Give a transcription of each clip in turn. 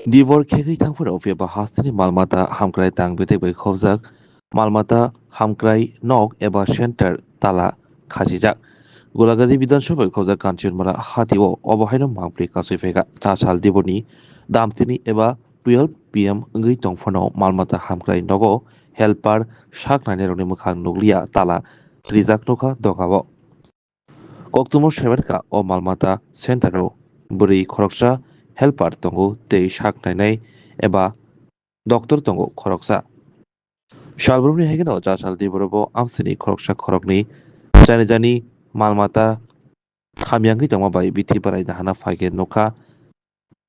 Dibor khegui thangphora opiaba hastani malmata hamkrai tangbetek bai khobjak malmata hamkrai nok eba center tala khajijak golagadi বিধানসভায় খোঁজা কাঞ্চনমালা হাতিও অবহাইন মাংপ্রি কাসুইফেগা চাসাল দিবনি দামতিনি এবা 12 PM ওই টংফানো মালমাতা হামক্রাই নগো helper শাক নাইনেরনি মুখাং নুগলিয়া তালা রিজাক নখা দগাবো কক্তমর সেবেরকা ও মালমাতা সেন্টারও বুড়ি খরকসা হেল্পার তঙ্গু তৈ শাক নাইনাই এবা ডক্টর তঙ্গু খরকসা সালবরমনি হেগেনাও চাসাল দিবরবো আমসিনি খরকসা খরকনি জানি জানি মালমাতা Hamyanggi tongma bai bithi barai dahana phage nokha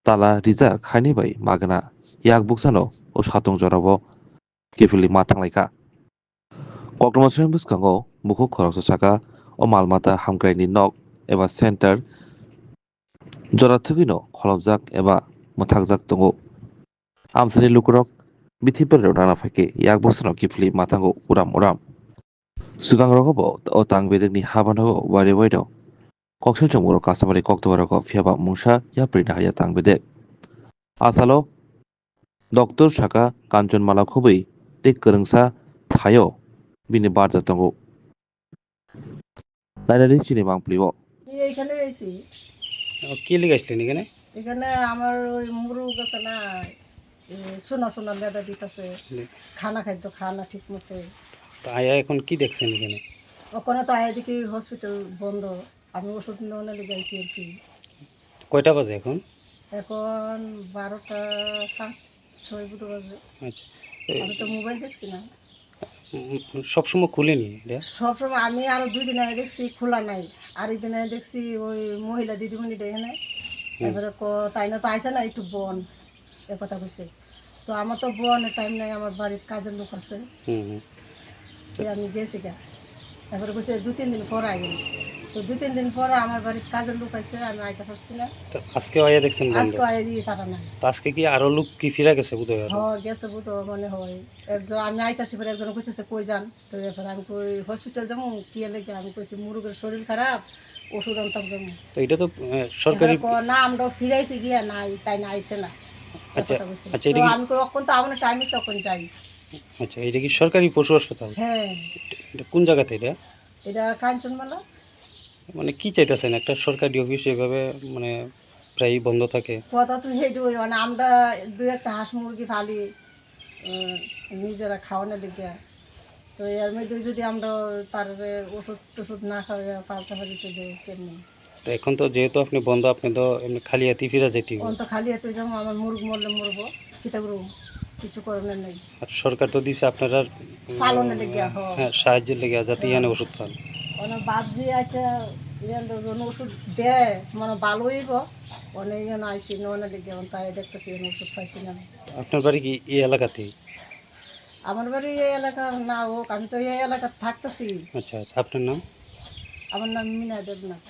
tala rija khaini bai magna yak buksano o satong jorabo kifili matang laika koktoma swen buskango mukhu khoroksa saka o malmata hamkraini nok eba center jorathugino kholobjak eba muthakjak tongo amsani lukurok bithi barai dana phage yak buksano kifili matango uram uram sugang rogobo o tangbedekni habanogo wari wairo koksil chongmuro kasabari koktobaroko phiaba mungsa ya prina haya tangbedek asalo Doktor Saka Kanchanmala খুবই তে করংসা thio বিনি বার্জা তঙ্গো লাইনারি চিনি বাংপ্লিও এইখানে এসেছি। কি লিখাইছিলেন এখানে? এখানে আমার ওই মুরগ আছে না, সোনা সোনা লেদা দিতেছে, খানা খাইতো খানা ঠিক মতো। তো আয়া এখন কি দেখছেন এখানে? ওখানে তো আয়া দেখি হসপিটাল বন্ধ, আমি ওষুধ নেওয়া লেগে আইছি আর কি। কয়টা বাজে এখন? এখন 12টা 5-6 বুধ বাজে। আচ্ছা, আমি তো মোবাইল দেখছি না সবসময় খুলেনি এটা? সবসময়। আমি আরো 2 দিন আগে দেখছি খোলা নাই, আর এই দিন আগে দেখছি ওই মহিলা দিদিমণিটা এখানে এবারে তাই না তো আইসে না একটু বন এ কথা কইছে। তো আমার তো বনের টাইম নাই, আমার বাড়ির কাজের লোক আছে, আমি গেছি গা। এবারে কইছে 2-3 দিন পর আইন। তো 2-3 দিন পর আমার বাড়ির কাজের লোক আইসে, আমি আইতে পারছি না। তো আজকে আয়া দেখছেন বন্ধ? আজকে আইয়া দিয়ে তারা নাই। তো আজকে কি আরো লোক কি ফিরা গেছে বোধহয়? গেছে বুধ মনে হয়। একজন আমি আইতাছি, পরে একজন কইতেছে কই যান। তো এরপরে আমি কই হসপিটাল যাবো কি লেগে। আমি কইছি মুরগের শরীর খারাপ, ওষুধ আনতাম যাবো। তো এটা তো সরকারি না, আমরা ফিরাইছি গিয়া নাই, তাই না আইসে না। আচ্ছা আচ্ছা, তো এটা কি আমি কই অক্ষণ তো আমার টাইম আছে, অক্ষণ যাই। আচ্ছা এটা কি সরকারি পশু হাসপাতাল? হ্যাঁ, এটা কোন জায়গাতে এটা? এটা কাঞ্চনমালা। মানে কি চাইতেছেন একটা সরকারি অফিস এভাবে মানে প্রায় বন্ধ থাকে? কথা তো সেইটুই, মানে আমরা 2-1টা হাঁস মুরগি ফালি নিজেরা খাওয়ানোর লেগে। তো এর মধ্যে যদি আমরা তার ওষুধ টষুধ না খাওয়া পালতে পারি তো কেমনি। তো এখন তো যেহেতু আপনি বন্ধ, আপনি তো এমনি খালি হাতে ফিরা যেতে হবে। তো খালি এত যাবো, আমার মুরগ মরলে মরবো, কিতা করবো, কিছু করণের নেই। আর সরকার তো দিছে আপনারা পালনের লেগে হ্যাঁ সাহায্যের লেগে যাতে ইয়ানে ওষুধ খান। অনেক বাপজি আছে ওষুধ দেয়, মানে ভালো হইব অনেক আইসি নয় লেগে তাই দেখতেছি ওষুধ পাইছি না। আপনার বাড়ি কি এই এলাকাতেই? আমার বাড়ি এই এলাকার না হোক, আমি তো এই এলাকার থাকতেছি। আচ্ছা, আপনার নাম? আমার নাম মিনা দেবনাথ।